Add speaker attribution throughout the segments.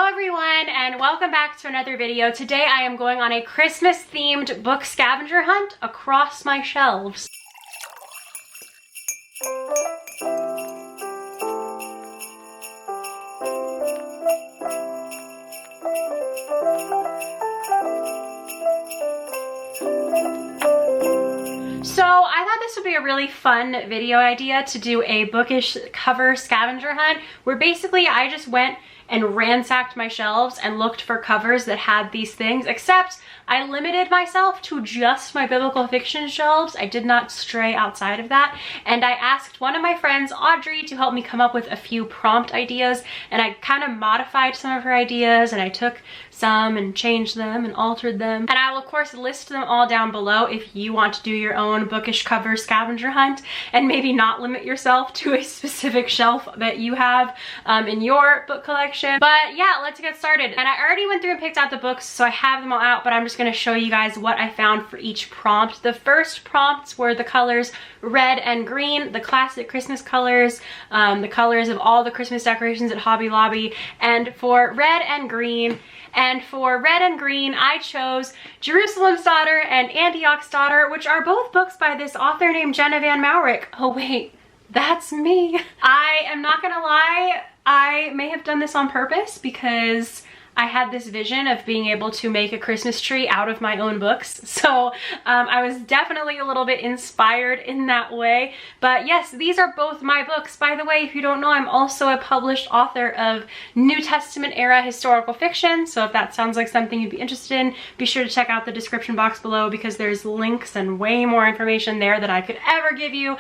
Speaker 1: everyone, and welcome back to another video. Today I am going on a Christmas themed book scavenger hunt across my shelves. So I thought this would be a really fun video idea to do a bookish cover scavenger hunt where basically I just went and ransacked my shelves and looked for covers that had these things, except I limited myself to just my biblical fiction shelves. I did not stray outside of that, and I asked one of my friends, Audrey, to help me come up with a few prompt ideas, and I kind of modified some of her ideas, and I took some and changed them and altered them, and I will of course list them all down below if you want to do your own bookish cover scavenger hunt and maybe not limit yourself to a specific shelf that you have in your book collection. But yeah, let's get started. And I already went through and picked out the books, so I have them all out, but I'm just going to show you guys what I found for each prompt. The first prompts were the colors red and green, the classic Christmas colors, the colors of all the Christmas decorations at Hobby Lobby. And for red and green, I chose Jerusalem's Daughter and Antioch's Daughter, which are both books by this author named Jenna Van Mourik. Oh wait, that's me. I am not gonna lie, I may have done this on purpose because I had this vision of being able to make a Christmas tree out of my own books. So I was definitely a little bit inspired in that way. But yes, these are both my books. By the way, if you don't know, I'm also a published author of New Testament era historical fiction. So if that sounds like something you'd be interested in, be sure to check out the description box below because there's links and way more information there than I could ever give you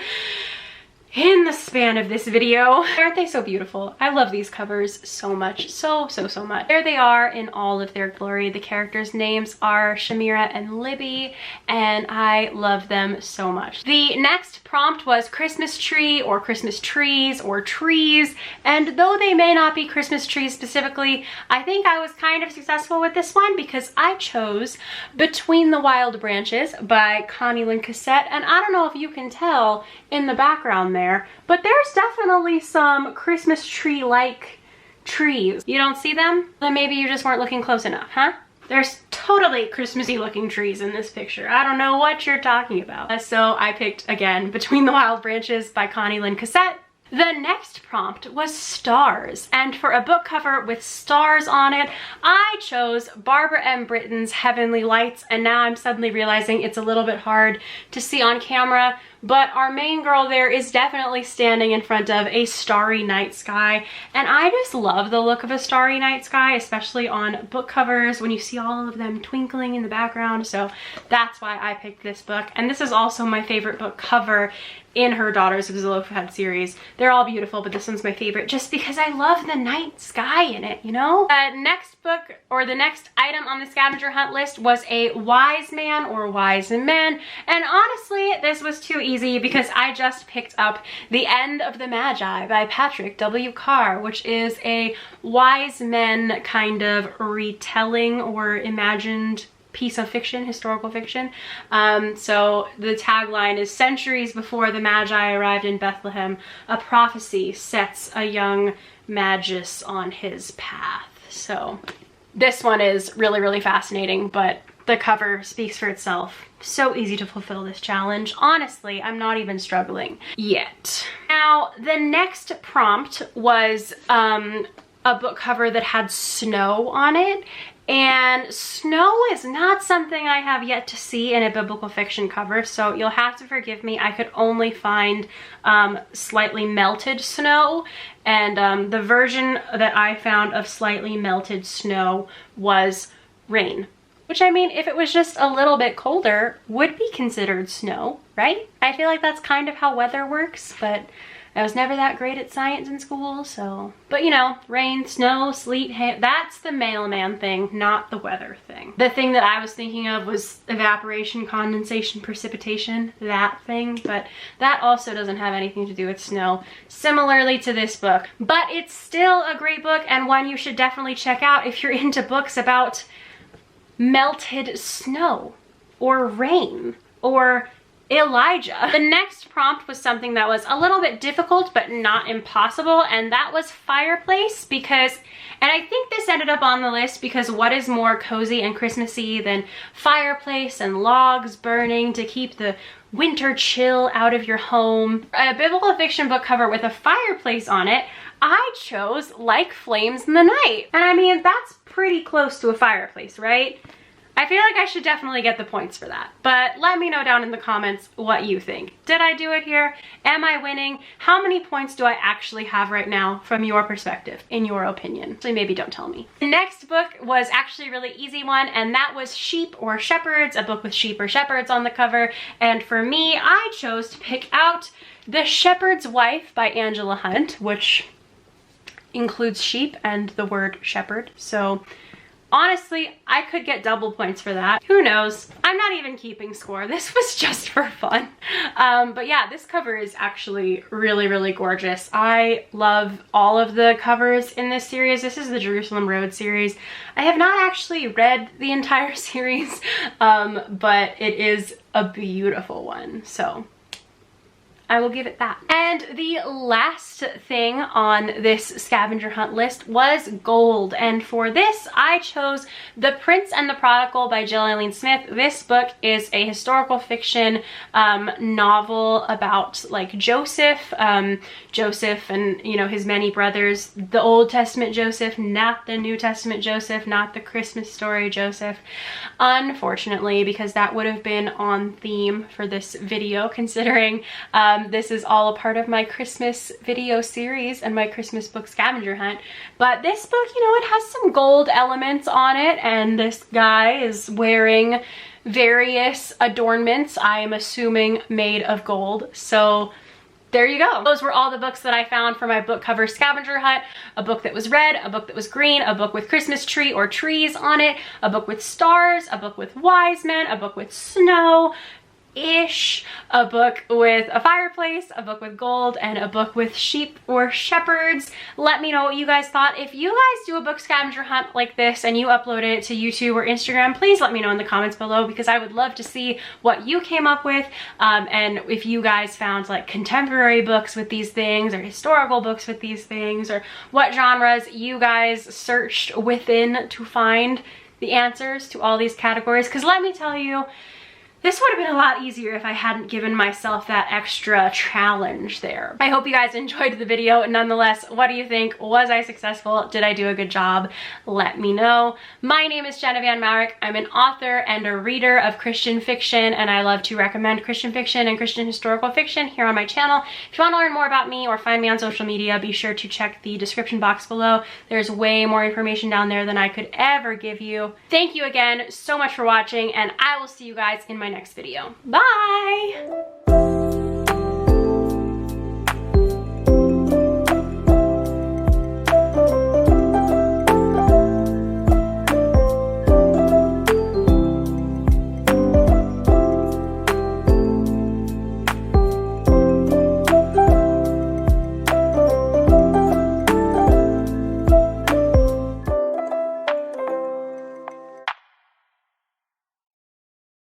Speaker 1: in the span of this video. Aren't they so beautiful? I love these covers so much, so much. There they are in all of their glory. The characters' names are Shamira and Libby, and I love them so much. The next prompt was Christmas tree or Christmas trees or trees, and though they may not be Christmas trees specifically, I think I was kind of successful with this one because I chose Between the Wild Branches by Connie Lynn Cassette, and I don't know if you can tell in the background there, but there's definitely some Christmas tree-like trees. You don't see them? Then maybe you just weren't looking close enough, huh? There's totally Christmassy looking trees in this picture. I don't know what you're talking about. So I picked, again, Between the Wild Branches by Connie Lynn Cassette. The next prompt was stars, and for a book cover with stars on it, I chose Barbara M. Britton's Heavenly Lights, and now I'm suddenly realizing it's a little bit hard to see on camera, but our main girl there is definitely standing in front of a starry night sky, and I just love the look of a starry night sky, especially on book covers when you see all of them twinkling in the background, so that's why I picked this book. And this is also my favorite book cover in her Daughters of Zelophehad series. They're all beautiful, but this one's my favorite just because I love the night sky in it, you know? Next book, or the next item on the scavenger hunt list was a wiseman or wisemen, and honestly, this was too easy because I just picked up The End of the Magi by Patrick W. Carr, which is a wise men kind of retelling or imagined piece of fiction, historical fiction. So the tagline is, centuries before the Magi arrived in Bethlehem, a prophecy sets a young magus on his path. So this one is really fascinating, but the cover speaks for itself. So easy to fulfill this challenge. Honestly, I'm not even struggling yet. Now, the next prompt was a book cover that had snow on it. And snow is not something I have yet to see in a biblical fiction cover, so you'll have to forgive me. I could only find slightly melted snow, and the version that I found of slightly melted snow was rain. Which, I mean, if it was just a little bit colder, would be considered snow, right? I feel like that's kind of how weather works, but I was never that great at science in school, so. But you know, rain, snow, sleet, that's the mailman thing, not the weather thing. The thing that I was thinking of was evaporation, condensation, precipitation, that thing, but that also doesn't have anything to do with snow, similarly to this book. But it's still a great book and one you should definitely check out if you're into books about melted snow or rain or Elijah. The next prompt was something that was a little bit difficult but not impossible, and that was fireplace, because, and I think this ended up on the list because what is more cozy and Christmassy than fireplace and logs burning to keep the winter chill out of your home? A biblical fiction book cover with a fireplace on it, I chose Like Flames in the Night. And I mean, that's pretty close to a fireplace, right? I feel like I should definitely get the points for that, but let me know down in the comments what you think. Did I do it here? Am I winning? How many points do I actually have right now from your perspective, in your opinion? So maybe don't tell me. The next book was actually a really easy one, and that was Sheep or Shepherds, a book with sheep or shepherds on the cover. And for me, I chose to pick out The Shepherd's Wife by Angela Hunt, which includes sheep and the word shepherd. So honestly, I could get double points for that. Who knows? I'm not even keeping score. This was just for fun. But yeah, this cover is actually really, really gorgeous. I love all of the covers in this series. This is the Jerusalem Road series. I have not actually read the entire series, but it is a beautiful one. So I will give it that. And the last thing on this scavenger hunt list was gold. And for this, I chose The Prince and the Prodigal by Jill Eileen Smith. This book is a historical fiction novel about like Joseph and, you know, his many brothers. The Old Testament Joseph, not the New Testament Joseph, not the Christmas story Joseph. Unfortunately, because that would have been on theme for this video, considering this is all a part of my Christmas video series and my Christmas book scavenger hunt. But this book, you know, it has some gold elements on it, and this guy is wearing various adornments, I am assuming made of gold. So there you go. Those were all the books that I found for my book cover scavenger hunt. A book that was red, a book that was green, a book with Christmas tree or trees on it, a book with stars, a book with wise men, a book with snow, a book with a fireplace, a book with gold, and a book with sheep or shepherds. Let me know what you guys thought. If you guys do a book scavenger hunt like this and you upload it to YouTube or Instagram, please let me know in the comments below, because I would love to see what you came up with, and if you guys found like contemporary books with these things or historical books with these things, or what genres you guys searched within to find the answers to all these categories. Because let me tell you, this would have been a lot easier if I hadn't given myself that extra challenge there. I hope you guys enjoyed the video. Nonetheless, what do you think? Was I successful? Did I do a good job? Let me know. My name is Jenna Van Mourik. I'm an author and a reader of Christian fiction, and I love to recommend Christian fiction and Christian historical fiction here on my channel. If you want to learn more about me or find me on social media, be sure to check the description box below. There's way more information down there than I could ever give you. Thank you again so much for watching, and I will see you guys in my next video. Bye!